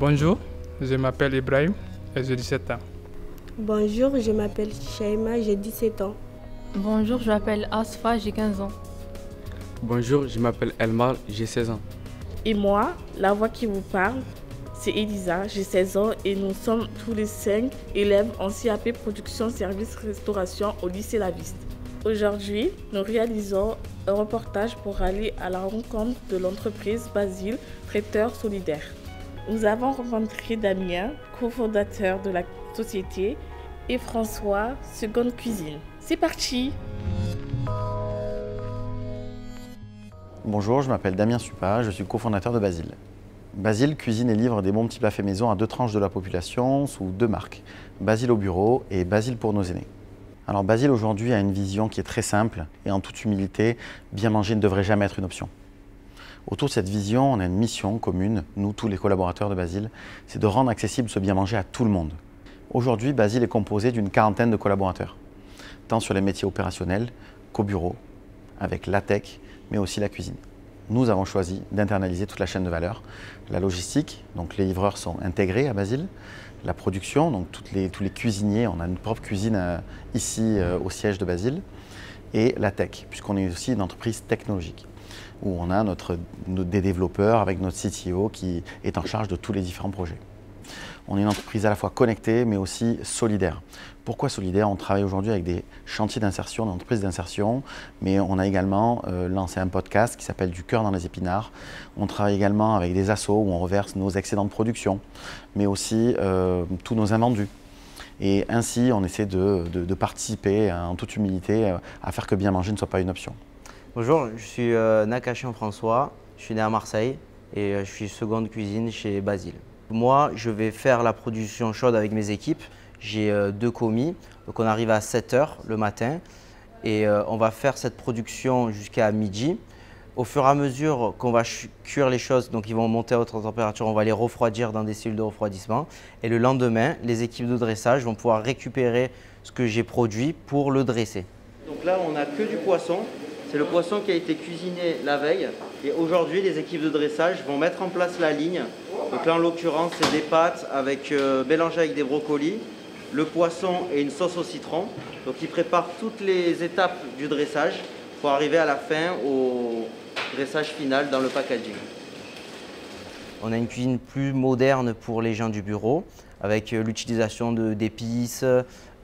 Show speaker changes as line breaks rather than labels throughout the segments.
Bonjour, je m'appelle Ibrahim et j'ai 17 ans.
Bonjour, je m'appelle Shaima, j'ai 17 ans.
Bonjour, je m'appelle Asfa, j'ai 15 ans.
Bonjour, je m'appelle Elmar, j'ai 16 ans.
Et moi, la voix qui vous parle, c'est Elisa, j'ai 16 ans et nous sommes tous les 5 élèves en CAP Production Service Restauration au lycée Laviste. Aujourd'hui, nous réalisons un reportage pour aller à la rencontre de l'entreprise Basile, traiteur solidaire. Nous avons rencontré Damien, cofondateur de la société, et François, seconde cuisine. C'est parti!
Bonjour, je m'appelle Damien Suppa, je suis cofondateur de Basile. Basile cuisine et livre des bons petits plats faits maison à 2 tranches de la population sous 2 marques, Basile au bureau et Basile pour nos aînés. Alors Basile aujourd'hui a une vision qui est très simple et en toute humilité, bien manger ne devrait jamais être une option. Autour de cette vision, on a une mission commune, nous tous les collaborateurs de Basile, c'est de rendre accessible ce bien manger à tout le monde. Aujourd'hui, Basile est composé d'une 40aine de collaborateurs, tant sur les métiers opérationnels qu'au bureau, avec la tech, mais aussi la cuisine. Nous avons choisi d'internaliser toute la chaîne de valeur, la logistique, donc les livreurs sont intégrés à Basile, la production, donc tous les cuisiniers, on a une propre cuisine ici au siège de Basile, et la tech, puisqu'on est aussi une entreprise technologique, où on a des développeurs avec notre CTO qui est en charge de tous les différents projets. On est une entreprise à la fois connectée, mais aussi solidaire. Pourquoi solidaire? On travaille aujourd'hui avec des chantiers d'insertion, d'entreprises d'insertion, mais on a également lancé un podcast qui s'appelle Du cœur dans les épinards. On travaille également avec des assos où on reverse nos excédents de production, mais aussi tous nos invendus. Et ainsi, on essaie de participer en toute humilité à faire que bien manger ne soit pas une option.
Bonjour, je suis Nakachian François, je suis né à Marseille et je suis seconde cuisine chez Basile. Moi, je vais faire la production chaude avec mes équipes. J'ai 2 commis, donc on arrive à 7 h le matin et on va faire cette production jusqu'à midi. Au fur et à mesure qu'on va cuire les choses, donc ils vont monter à haute température, on va les refroidir dans des cellules de refroidissement. Et le lendemain, les équipes de dressage vont pouvoir récupérer ce que j'ai produit pour le dresser. Donc là, on n'a que du poisson. C'est le poisson qui a été cuisiné la veille. Et aujourd'hui, les équipes de dressage vont mettre en place la ligne. Donc là, en l'occurrence, c'est des pâtes mélangées avec des brocolis, le poisson et une sauce au citron. Donc ils préparent toutes les étapes du dressage pour arriver à la fin au dressage final dans le packaging. On a une cuisine plus moderne pour les gens du bureau, avec l'utilisation d'épices,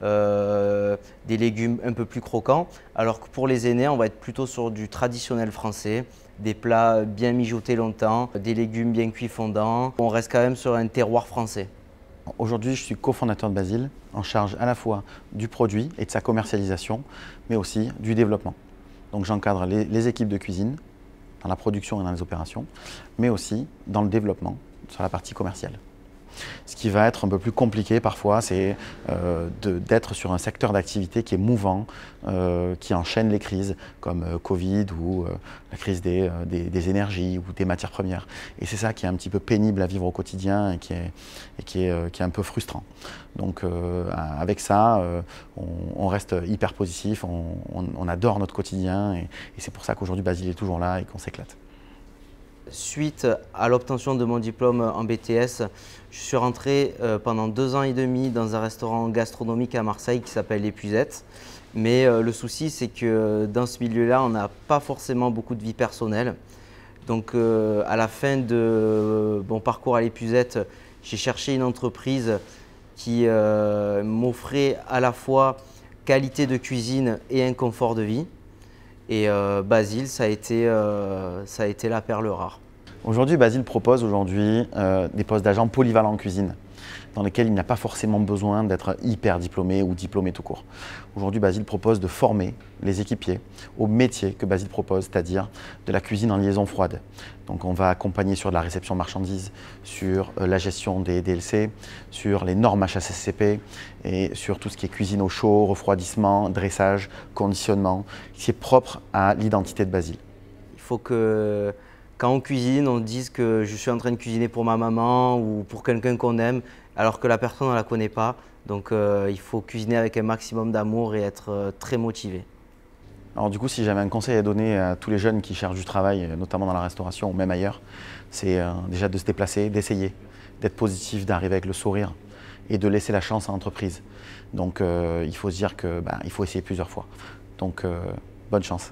des légumes un peu plus croquants, alors que pour les aînés, on va être plutôt sur du traditionnel français, des plats bien mijotés longtemps, des légumes bien cuits fondants. On reste quand même sur un terroir français.
Aujourd'hui, je suis cofondateur de Basile, en charge à la fois du produit et de sa commercialisation, mais aussi du développement. Donc j'encadre les équipes de cuisine, dans la production et dans les opérations, mais aussi dans le développement, sur la partie commerciale. Ce qui va être un peu plus compliqué parfois, c'est d'être sur un secteur d'activité qui est mouvant, qui enchaîne les crises comme Covid ou la crise des énergies ou des matières premières. Et c'est ça qui est un petit peu pénible à vivre au quotidien et qui est un peu frustrant. Donc avec ça, on reste hyper positif, on adore notre quotidien et c'est pour ça qu'aujourd'hui Basile est toujours là et qu'on s'éclate.
Suite à l'obtention de mon diplôme en BTS, je suis rentré pendant 2 ans et demi dans un restaurant gastronomique à Marseille qui s'appelle Les Puzettes. Mais le souci, c'est que dans ce milieu-là, on n'a pas forcément beaucoup de vie personnelle. Donc à la fin de mon parcours à Les Puzettes, j'ai cherché une entreprise qui m'offrait à la fois qualité de cuisine et un confort de vie. Et Basile, ça a été la perle rare.
Aujourd'hui, Basile propose des postes d'agent polyvalents en cuisine, dans lesquels il n'y a pas forcément besoin d'être hyper diplômé ou diplômé tout court. Aujourd'hui, Basile propose de former les équipiers au métier que Basile propose, c'est-à-dire de la cuisine en liaison froide. Donc on va accompagner sur de la réception marchandises, sur la gestion des DLC, sur les normes HACCP et sur tout ce qui est cuisine au chaud, refroidissement, dressage, conditionnement, qui est propre à l'identité de Basile.
Il faut que quand on cuisine, on dise que je suis en train de cuisiner pour ma maman ou pour quelqu'un qu'on aime, alors que la personne ne la connaît pas. Donc il faut cuisiner avec un maximum d'amour et être très motivé.
Alors du coup, si j'avais un conseil à donner à tous les jeunes qui cherchent du travail, notamment dans la restauration ou même ailleurs, c'est déjà de se déplacer, d'essayer, d'être positif, d'arriver avec le sourire et de laisser la chance à l'entreprise. Donc il faut se dire qu'il faut essayer plusieurs fois. Donc bonne chance.